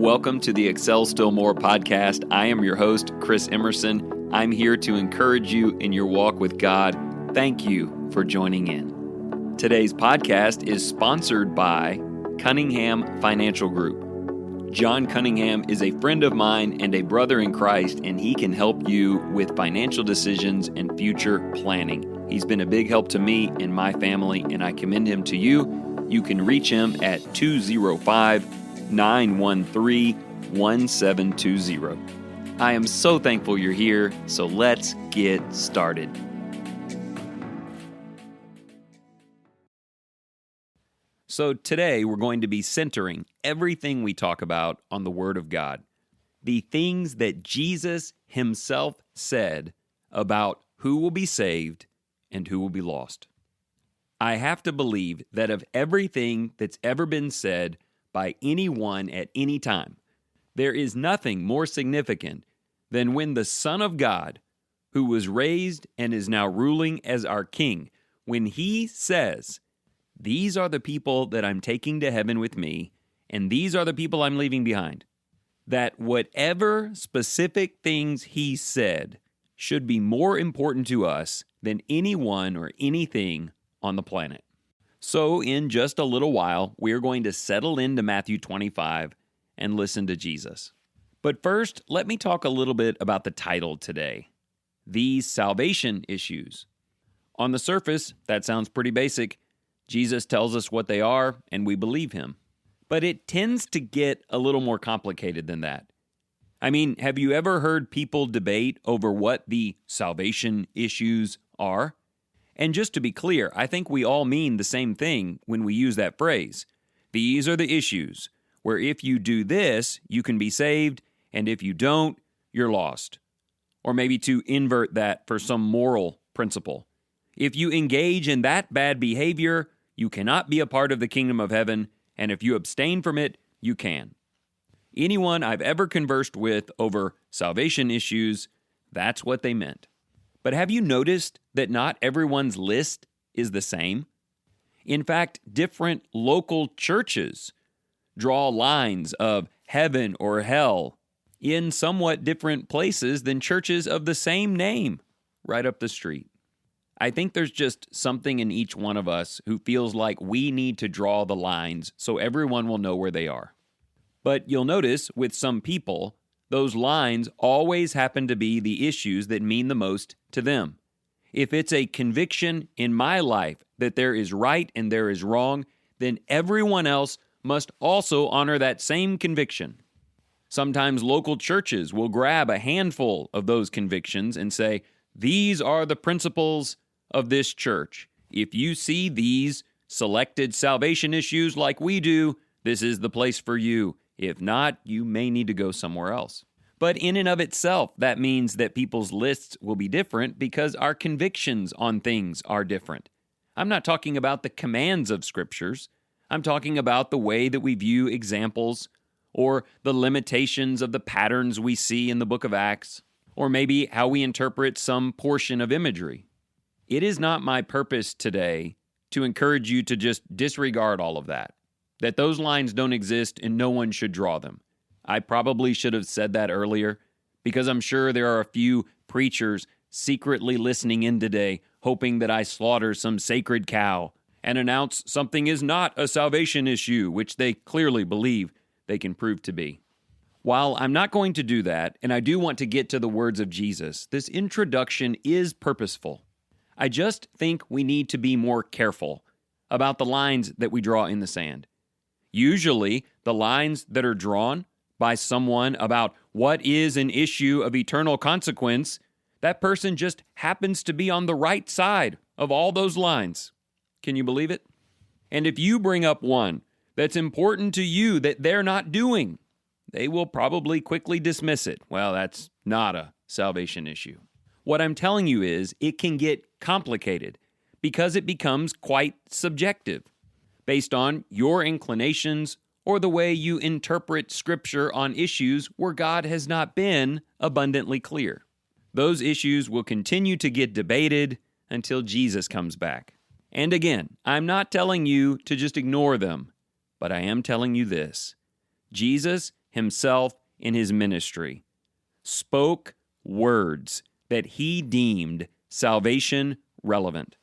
Welcome to the Excel Still More podcast. I am your host, Chris Emerson. I'm here to encourage you in your walk with God. Thank you for joining in. Today's podcast is sponsored by Cunningham Financial Group. John Cunningham is a friend of mine and a brother in Christ, and he can help you with financial decisions and future planning. He's been a big help to me and my family, and I commend him to you. You can reach him at 205-913-1720. I am so thankful you're here, so let's get started. So today we're going to be centering everything we talk about on the Word of God, the things that Jesus himself said about who will be saved and who will be lost. I have to believe that of everything that's ever been said by anyone at any time, there is nothing more significant than when the Son of God, who was raised and is now ruling as our King, when he says, "These are the people that I'm taking to heaven with me, and these are the people I'm leaving behind," that whatever specific things he said should be more important to us than anyone or anything on the planet. So in just a little while, we're going to settle into Matthew 25 and listen to Jesus. But first, let me talk a little bit about the title today, These Salvation Issues. On the surface, that sounds pretty basic. Jesus tells us what they are, and we believe him. But it tends to get a little more complicated than that. I mean, have you ever heard people debate over what the salvation issues are? And just to be clear, I think we all mean the same thing when we use that phrase. These are the issues, where if you do this, you can be saved, and if you don't, you're lost. Or maybe to invert that for some moral principle. If you engage in that bad behavior, you cannot be a part of the kingdom of heaven, and if you abstain from it, you can. Anyone I've ever conversed with over salvation issues, that's what they meant. But have you noticed that not everyone's list is the same? In fact, different local churches draw lines of heaven or hell in somewhat different places than churches of the same name right up the street. I think there's just something in each one of us who feels like we need to draw the lines so everyone will know where they are. But you'll notice with some people, those lines always happen to be the issues that mean the most to them. If it's a conviction in my life that there is right and there is wrong, then everyone else must also honor that same conviction. Sometimes local churches will grab a handful of those convictions and say, "These are the principles of this church. If you see these selected salvation issues like we do, this is the place for you. If not, you may need to go somewhere else." But in and of itself, that means that people's lists will be different because our convictions on things are different. I'm not talking about the commands of scriptures. I'm talking about the way that we view examples or the limitations of the patterns we see in the book of Acts, or maybe how we interpret some portion of imagery. It is not my purpose today to encourage you to just disregard all of that those lines don't exist and no one should draw them. I probably should have said that earlier because I'm sure there are a few preachers secretly listening in today hoping that I slaughter some sacred cow and announce something is not a salvation issue, which they clearly believe they can prove to be. While I'm not going to do that, and I do want to get to the words of Jesus, this introduction is purposeful. I just think we need to be more careful about the lines that we draw in the sand. Usually, the lines that are drawn by someone about what is an issue of eternal consequence, that person just happens to be on the right side of all those lines. Can you believe it? And if you bring up one that's important to you that they're not doing, they will probably quickly dismiss it. Well, that's not a salvation issue. What I'm telling you is it can get complicated because it becomes quite subjective based on your inclinations or the way you interpret Scripture on issues where God has not been abundantly clear. Those issues will continue to get debated until Jesus comes back. And again, I'm not telling you to just ignore them, but I am telling you this. Jesus himself in his ministry spoke words that he deemed salvation relevant.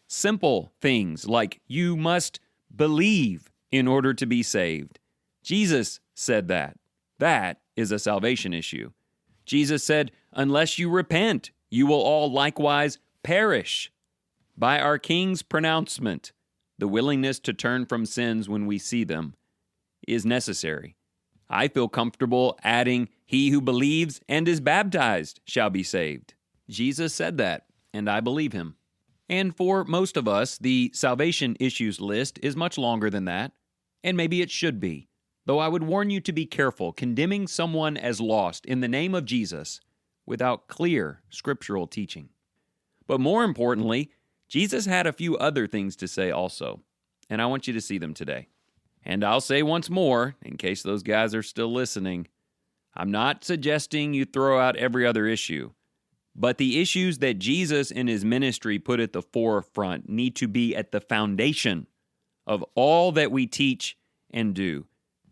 Simple things like you must believe in order to be saved. Jesus said that. That is a salvation issue. Jesus said, unless you repent, you will all likewise perish. By our King's pronouncement, the willingness to turn from sins when we see them is necessary. I feel comfortable adding, he who believes and is baptized shall be saved. Jesus said that, and I believe him. And for most of us, the salvation issues list is much longer than that, and maybe it should be. Though I would warn you to be careful condemning someone as lost in the name of Jesus without clear scriptural teaching. But more importantly, Jesus had a few other things to say also, and I want you to see them today. And I'll say once more, in case those guys are still listening, I'm not suggesting you throw out every other issue, but the issues that Jesus in his ministry put at the forefront need to be at the foundation of all that we teach and do.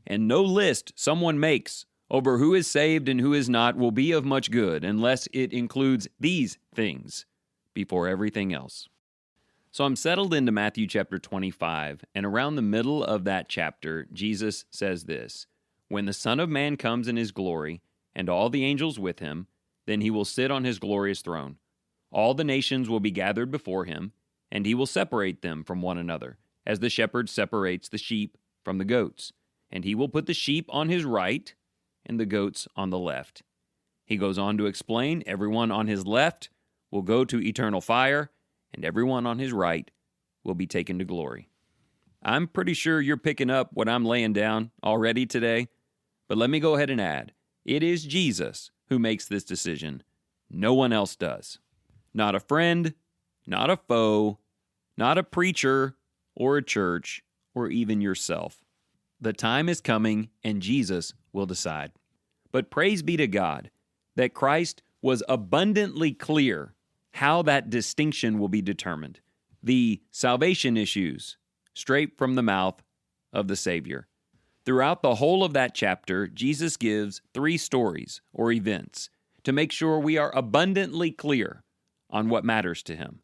And no list someone makes over who is saved and who is not will be of much good unless it includes these things before everything else. So I'm settled into Matthew chapter 25, and around the middle of that chapter, Jesus says this, when the Son of Man comes in his glory, and all the angels with him, then he will sit on his glorious throne. All the nations will be gathered before him, and he will separate them from one another, as the shepherd separates the sheep from the goats. And he will put the sheep on his right, and the goats on the left. He goes on to explain, everyone on his left will go to eternal fire, and everyone on his right will be taken to glory. I'm pretty sure you're picking up what I'm laying down already today, but let me go ahead and add, it is Jesus who makes this decision. No one else does. Not a friend, not a foe, not a preacher or a church, or even yourself. The time is coming, and Jesus will decide. But praise be to God that Christ was abundantly clear how that distinction will be determined. The salvation issues, straight from the mouth of the Savior. Throughout the whole of that chapter, Jesus gives 3 stories or events to make sure we are abundantly clear on what matters to him.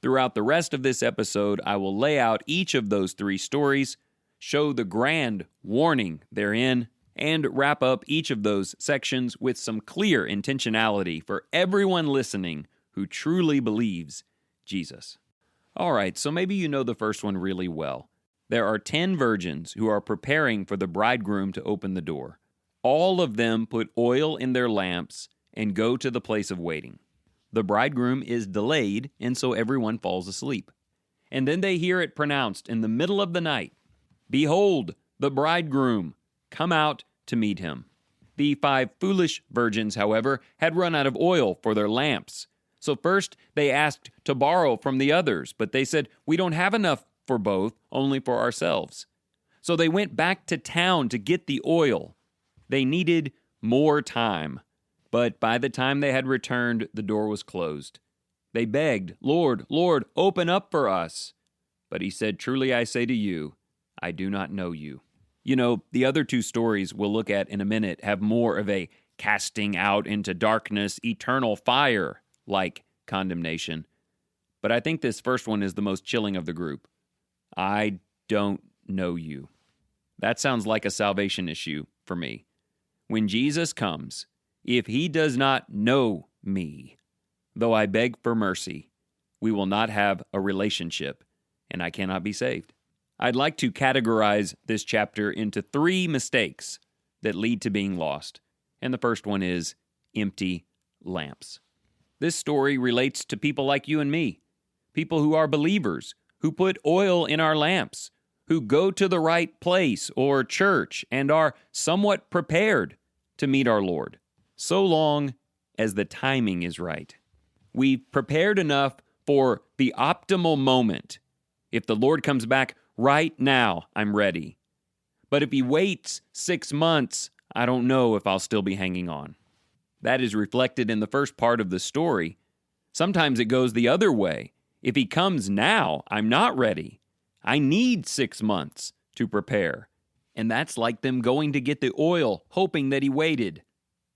Throughout the rest of this episode, I will lay out each of those 3 stories, show the grand warning therein, and wrap up each of those sections with some clear intentionality for everyone listening who truly believes Jesus. All right, so maybe you know the first one really well. There are 10 virgins who are preparing for the bridegroom to open the door. All of them put oil in their lamps and go to the place of waiting. The bridegroom is delayed, and so everyone falls asleep. And then they hear it pronounced in the middle of the night, "Behold, the bridegroom, come out to meet him." The 5 foolish virgins, however, had run out of oil for their lamps. So first they asked to borrow from the others, but they said, "We don't have enough for both, only for ourselves." So they went back to town to get the oil. They needed more time. But by the time they had returned, the door was closed. They begged, "Lord, Lord, open up for us." But he said, "Truly I say to you, I do not know you." You know, the other 2 stories we'll look at in a minute have more of a casting out into darkness, eternal fire like condemnation. But I think this first one is the most chilling of the group. I don't know you. That sounds like a salvation issue for me. When Jesus comes, if he does not know me, though I beg for mercy, we will not have a relationship, and I cannot be saved. I'd like to categorize this chapter into 3 mistakes that lead to being lost. And the first one is empty lamps. This story relates to people like you and me, people who are believers, who put oil in our lamps, who go to the right place or church and are somewhat prepared to meet our Lord, so long as the timing is right. We've prepared enough for the optimal moment. If the Lord comes back right now, I'm ready. But if he waits 6 months, I don't know if I'll still be hanging on. That is reflected in the first part of the story. Sometimes it goes the other way. If he comes now, I'm not ready. I need 6 months to prepare. And that's like them going to get the oil, hoping that he waited.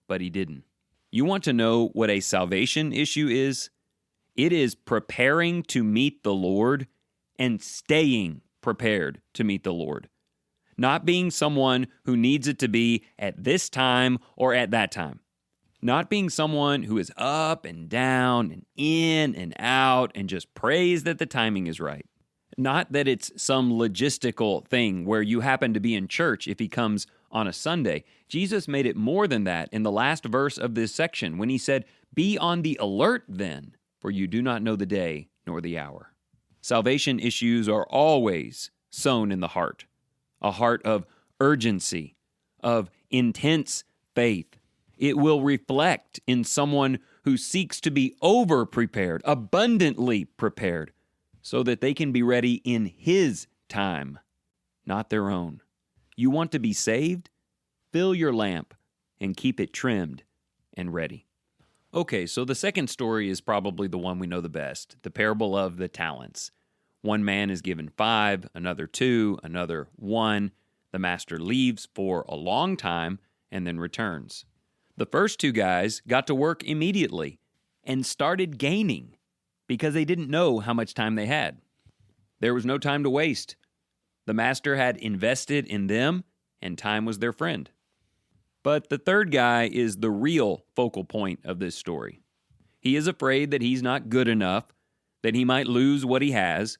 But he didn't. You want to know what a salvation issue is? It is preparing to meet the Lord and staying prepared to meet the Lord. Not being someone who needs it to be at this time or at that time. Not being someone who is up and down and in and out and just prays that the timing is right. Not that it's some logistical thing where you happen to be in church if he comes on a Sunday. Jesus made it more than that in the last verse of this section when he said, "Be on the alert then, for you do not know the day nor the hour." Salvation issues are always sown in the heart, a heart of urgency, of intense faith. It will reflect in someone who seeks to be over-prepared, abundantly prepared, so that they can be ready in His time, not their own. You want to be saved? Fill your lamp and keep it trimmed and ready. Okay, so the second story is probably the one we know the best, the parable of the talents. One man is given 5, another 2, another 1. The master leaves for a long time and then returns. The first 2 guys got to work immediately and started gaining because they didn't know how much time they had. There was no time to waste. The master had invested in them, and time was their friend. But the third guy is the real focal point of this story. He is afraid that he's not good enough, that he might lose what he has,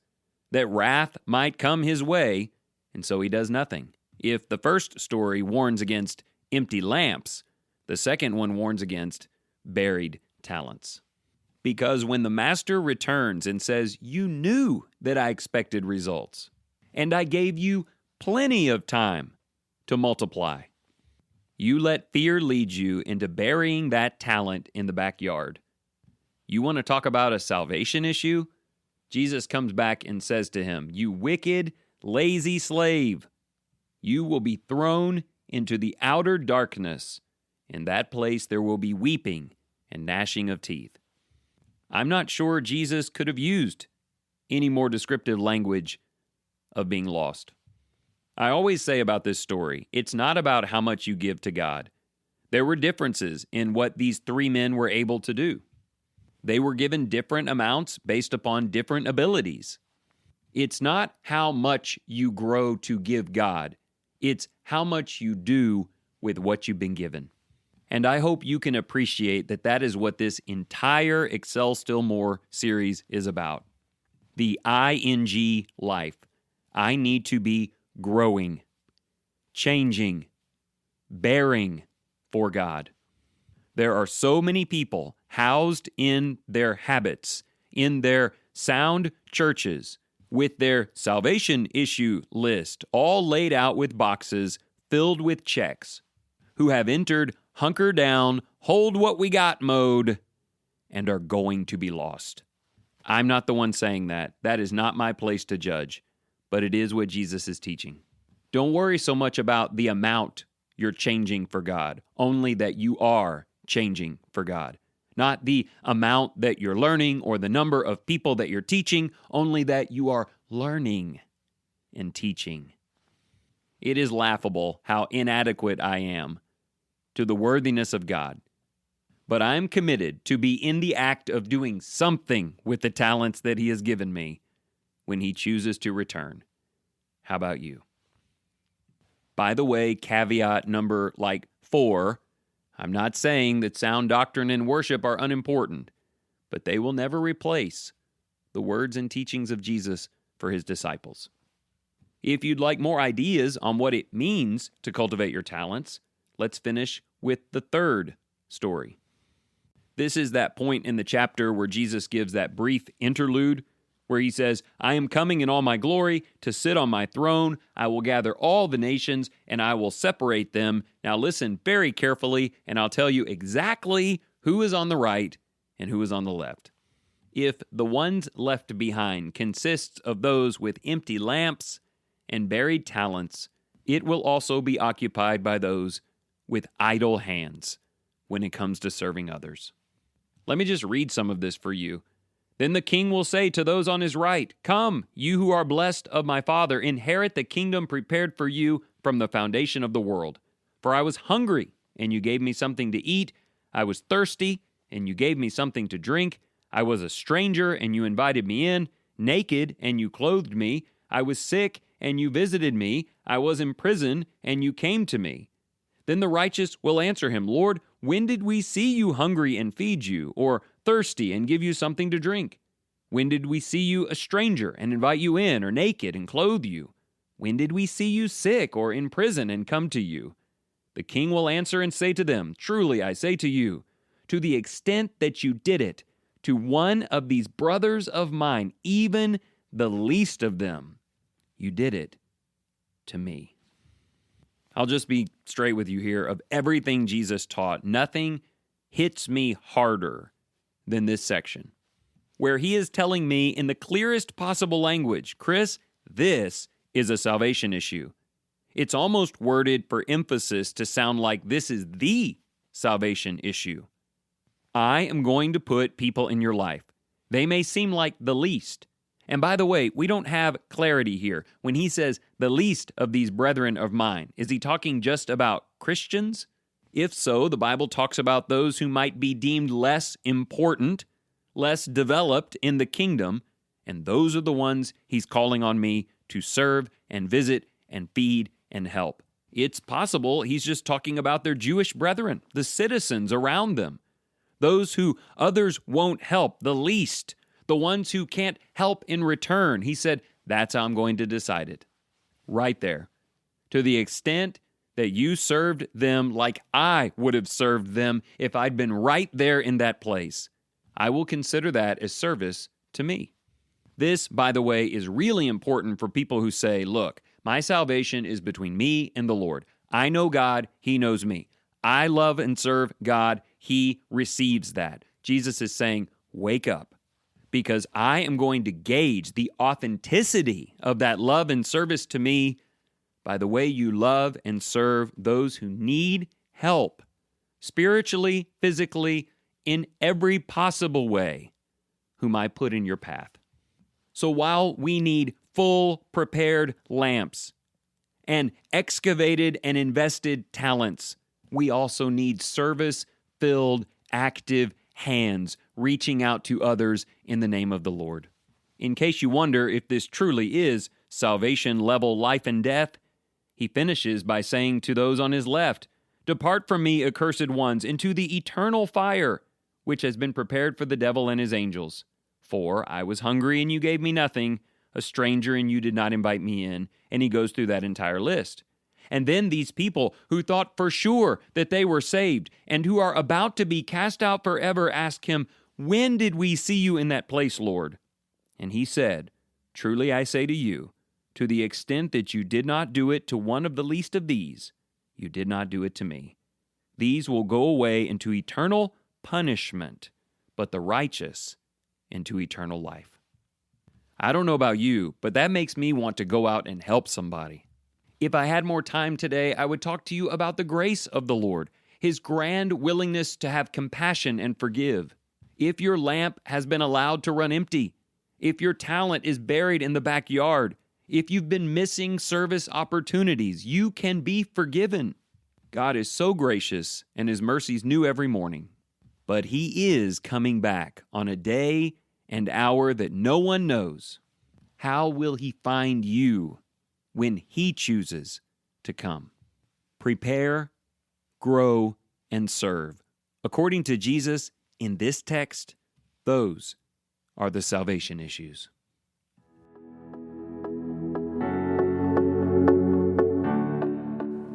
that wrath might come his way, and so he does nothing. If the first story warns against empty lamps, the second one warns against buried talents. Because when the master returns and says, "You knew that I expected results, and I gave you plenty of time to multiply," you let fear lead you into burying that talent in the backyard. You want to talk about a salvation issue? Jesus comes back and says to him, "You wicked, lazy slave, you will be thrown into the outer darkness. In that place there will be weeping and gnashing of teeth." I'm not sure Jesus could have used any more descriptive language of being lost. I always say about this story, it's not about how much you give to God. There were differences in what these 3 men were able to do. They were given different amounts based upon different abilities. It's not how much you grow to give God. It's how much you do with what you've been given. And I hope you can appreciate that that is what this entire Excel Still More series is about. The ING life. I need to be growing, changing, bearing for God. There are so many people housed in their habits, in their sound churches, with their salvation issue list all laid out with boxes filled with checks, who have entered hunker down, hold what we got mode, and are going to be lost. I'm not the one saying that. That is not my place to judge, but it is what Jesus is teaching. Don't worry so much about the amount you're changing for God, only that you are changing for God. Not the amount that you're learning or the number of people that you're teaching, only that you are learning and teaching. It is laughable how inadequate I am to the worthiness of God. But I am committed to be in the act of doing something with the talents that He has given me when He chooses to return. How about you? By the way, caveat number 4, I'm not saying that sound doctrine and worship are unimportant, but they will never replace the words and teachings of Jesus for His disciples. If you'd like more ideas on what it means to cultivate your talents, let's finish with the third story. This is that point in the chapter where Jesus gives that brief interlude where He says, "I am coming in all my glory to sit on my throne. I will gather all the nations and I will separate them." Now listen very carefully and I'll tell you exactly who is on the right and who is on the left. If the ones left behind consists of those with empty lamps and buried talents, it will also be occupied by those with idle hands when it comes to serving others. Let me just read some of this for you. "Then the king will say to those on his right, 'Come, you who are blessed of my Father, inherit the kingdom prepared for you from the foundation of the world. For I was hungry, and you gave me something to eat. I was thirsty, and you gave me something to drink. I was a stranger, and you invited me in. Naked, and you clothed me. I was sick, and you visited me. I was in prison, and you came to me. Then the righteous will answer him, Lord, when did we see you hungry and feed you, or thirsty and give you something to drink? When did we see you a stranger and invite you in, or naked and clothe you? When did we see you sick or in prison and come to you? The king will answer and say to them, truly I say to you, to the extent that you did it to one of these brothers of mine, even the least of them, you did it to me. I'll just be straight with you here. Of everything Jesus taught, nothing hits me harder than this section, where he is telling me in the clearest possible language, Chris, this is a salvation issue. It's almost worded for emphasis to sound like this is the salvation issue. I am going to put people in your life. They may seem like the least. And by the way, we don't have clarity here. When he says the least of these brethren of mine, is he talking just about Christians? If so, the Bible talks about those who might be deemed less important, less developed in the kingdom, and those are the ones he's calling on me to serve and visit and feed and help. It's possible he's just talking about their Jewish brethren, the citizens around them, those who others won't help, the least, the ones who can't help in return. He said, that's how I'm going to decide it. Right there. To the extent that you served them like I would have served them if I'd been right there in that place, I will consider that as service to me. This, by the way, is really important for people who say, look, my salvation is between me and the Lord. I know God, He knows me. I love and serve God, He receives that. Jesus is saying, wake up, because I am going to gauge the authenticity of that love and service to me by the way you love and serve those who need help, spiritually, physically, in every possible way, whom I put in your path. So while we need full prepared lamps and excavated and invested talents, we also need service-filled, active hands reaching out to others in the name of the Lord. In case you wonder if this truly is salvation-level life and death, he finishes by saying to those on his left, depart from me, accursed ones, into the eternal fire, which has been prepared for the devil and his angels. For I was hungry, and you gave me nothing, a stranger, and you did not invite me in. And he goes through that entire list. And then these people who thought for sure that they were saved and who are about to be cast out forever ask him, when did we see you in that place, Lord? And he said, truly I say to you, to the extent that you did not do it to one of the least of these, you did not do it to me. These will go away into eternal punishment, but the righteous into eternal life. I don't know about you, but that makes me want to go out and help somebody. If I had more time today, I would talk to you about the grace of the Lord, His grand willingness to have compassion and forgive. If your lamp has been allowed to run empty, if your talent is buried in the backyard, if you've been missing service opportunities, you can be forgiven. God is so gracious, and His mercies new every morning. But He is coming back on a day and hour that no one knows. How will He find you when He chooses to come? Prepare, grow, and serve. According to Jesus, in this text, those are the salvation issues.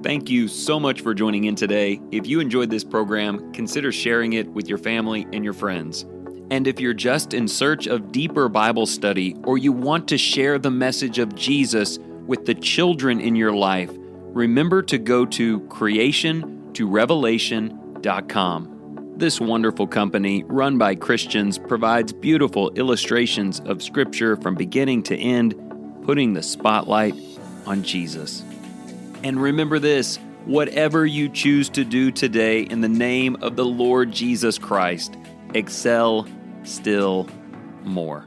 Thank you so much for joining in today. If you enjoyed this program, consider sharing it with your family and your friends. And if you're just in search of deeper Bible study, or you want to share the message of Jesus with the children in your life, remember to go to creationtorevelation.com. This wonderful company, run by Christians, provides beautiful illustrations of Scripture from beginning to end, putting the spotlight on Jesus. And remember this, whatever you choose to do today in the name of the Lord Jesus Christ, excel still more.